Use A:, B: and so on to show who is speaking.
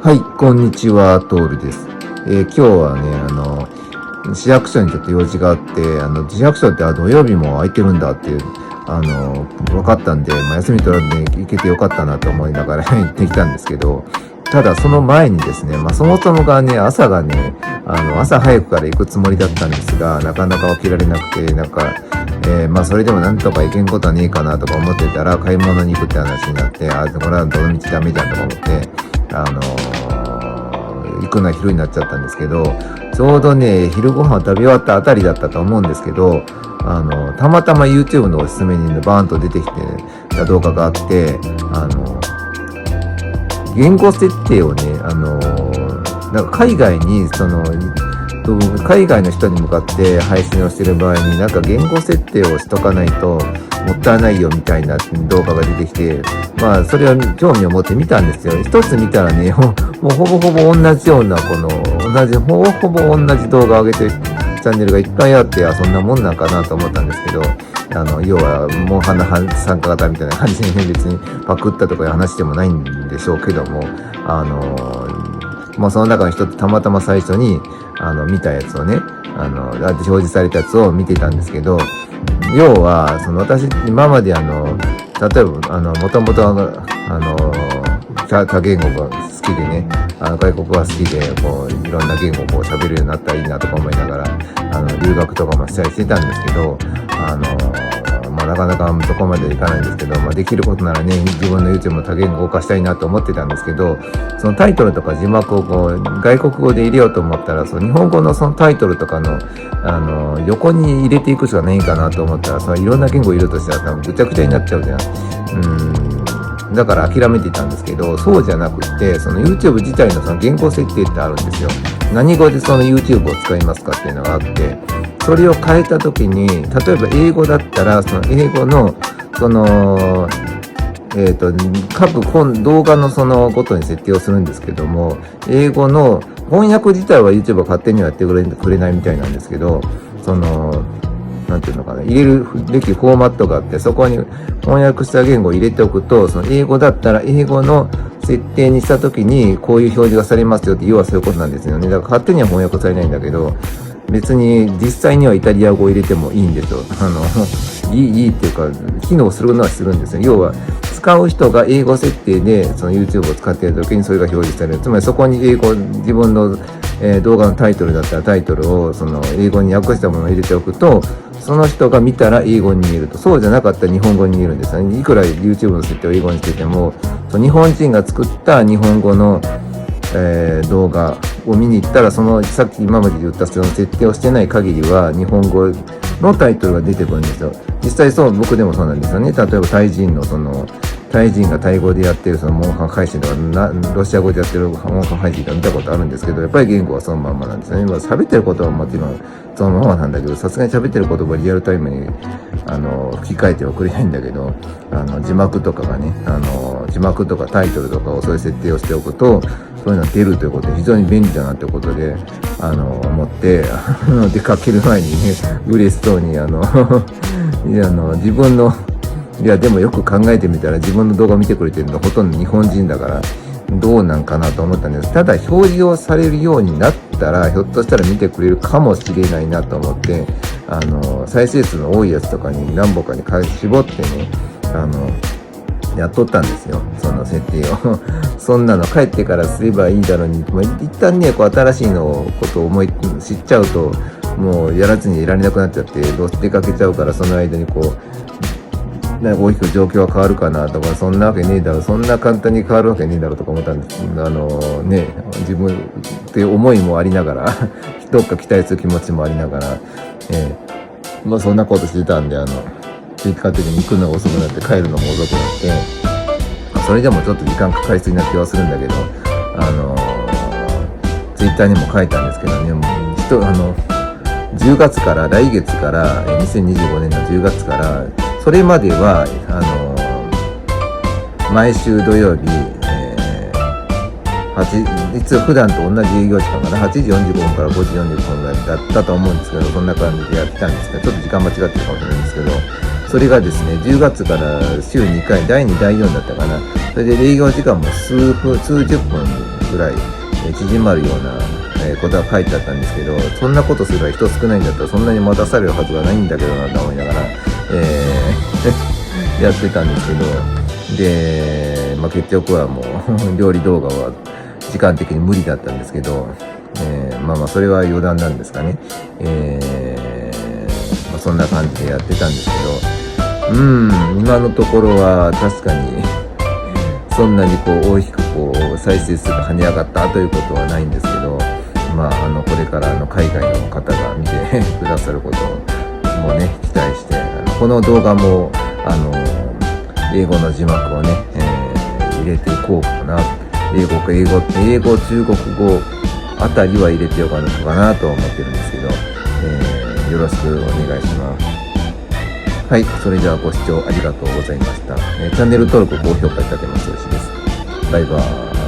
A: はい、こんにちは、トールです。今日はね、市役所にちょっと用事があって、市役所って土曜日も空いてるんだっていう、分かったんで、休み取らずに行けてよかったなと思いながら行ってきたんですけど、ただその前にですね、そもそもがね、朝がね、朝早くから行くつもりだったんですが、なかなか起きられなくて、それでもなんとか行けんことはねえかなとか思ってたら、買い物に行くって話になって、これはどの道ダメだとか思って、行くのは昼になっちゃったんですけど、ちょうどね、昼ご飯を食べ終わったあたりだったと思うんですけど、たまたま YouTube のおすすめにバーンと出てきてた動画があって、言語設定をね、海外の人に向かって配信をしてる場合に言語設定をしとかないともったいないよみたいな動画が出てきて、それを興味を持って見たんですよ。一つ見たらね、もうほぼほぼ同じようなほぼほぼ同じ動画を上げてるチャンネルがいっぱいあって、そんなもんなんかなと思ったんですけど、要はモンハン参加型みたいな感じでね、別にパクったとかいう話でもないんでしょうけども、その中の一つたまたま最初に見たやつをね、表示されたやつを見てたんですけど、要は私今まで例えばもともと多言語が好きでね、外国が好きでいろんな言語を喋るようになったらいいなとか思いながら留学とかもしたりしてたんですけど、なかなかそこまでいかないんですけど、できることならね、自分の YouTube も多言語化したいなと思ってたんですけど、そのタイトルとか字幕を外国語で入れようと思ったら、日本語のそのタイトルとかの横に入れていくしかないんかなと思ったら、いろんな言語入れるとしたら多分ぐちゃぐちゃになっちゃうじゃん。だから諦めていたんですけど、そうじゃなくって、YouTube 自体の言語設定ってあるんですよ。何語でYouTube を使いますかっていうのがあって、それを変えたときに、例えば英語だったら、英語の、各動画のごとに設定をするんですけども、英語の翻訳自体は YouTube は勝手にはやってくれないみたいなんですけど、なんていうのかな、入れるべきフォーマットがあって、そこに翻訳した言語を入れておくと、英語だったら英語の設定にしたときに、こういう表示がされますよって、要はそういうことなんですよね。だから勝手には翻訳されないんだけど、別に実際にはイタリア語を入れてもいいんですよ。いいっていうか、機能するのはするんですよ。要は、使う人が英語設定でYouTube を使っている時にそれが表示される。つまりそこに自分の、動画のタイトルだったらタイトルを英語に訳したものを入れておくと、その人が見たら英語に見えると。そうじゃなかったら日本語に見えるんですよね。いくら YouTube の設定を英語にしてても、日本人が作った日本語の動画を見に行ったら、さっき今まで言った設定をしてない限りは日本語のタイトルが出てくるんですよ。実際僕でもそうなんですよね。例えばタイ人がタイ語でやってるモンハン配信とかロシア語でやってるモンハン配信とか見たことあるんですけど、やっぱり言語はそのまんまなんですよね。喋ってることはもちろんそのままなんだけど、さすがに喋ってる言葉をリアルタイムに吹き替えてはくれないんだけど、字幕とかがね、字幕とかタイトルとかをそういう設定をしておくと、そういうのが出るということで非常に便利だなということで思って出かける前にね、嬉しそうに自分のでもよく考えてみたら自分の動画を見てくれてるのはほとんど日本人だからどうなんかなと思ったんです。ただ表示をされるようになったらひょっとしたら見てくれるかもしれないなと思って、再生数の多いやつとかに何本かに絞ってね、やっとったんですよ、その設定をそんなの帰ってからすればいいだろうに、一旦ね新しいことを知っちゃうともうやらずにいられなくなっちゃって出かけちゃうから、その間に大きく状況は変わるかなとか、そんなわけねえだろ、そんな簡単に変わるわけねえだろとか思ったんです。自分っていう思いもありながらどっか期待する気持ちもありながら、そんなことしてたんで、結果的に行くのが遅くなって帰るのも遅くなって、それでもちょっと時間かかりすぎな気はするんだけど、ツイッターにも書いたんですけどね、10月から来月から2025年の10月からそれまでは毎週土曜日、普段と同じ営業時間かな、8時45分から5時45分ぐらいだったと思うんですけど、そんな感じでやってたんですけど、ちょっと時間間違ってるかもしれないんですけど、それがですね、10月から週2回、第2、第4だったかな。それで営業時間も数十分ぐらい、縮まるような、ことが書いてあったんですけど、そんなことすれば人少ないんだったらそんなに待たされるはずがないんだけどなと思いながら、やってたんですけど、で、結局はもう料理動画は時間的に無理だったんですけど、それは余談なんですかね。そんな感じでやってたんですけど、今のところは確かにそんなに大きく再生数が跳ね上がったということはないんですけど、これから海外の方が見てくださることもね、期待して、この動画も英語の字幕をね、入れていこうかな。英語、中国語あたりは入れてよかったかなと思ってるんですけど、よろしくお願いします。はい、それではご視聴ありがとうございました。チャンネル登録、高評価いただけますと嬉しいです。バイバーイ。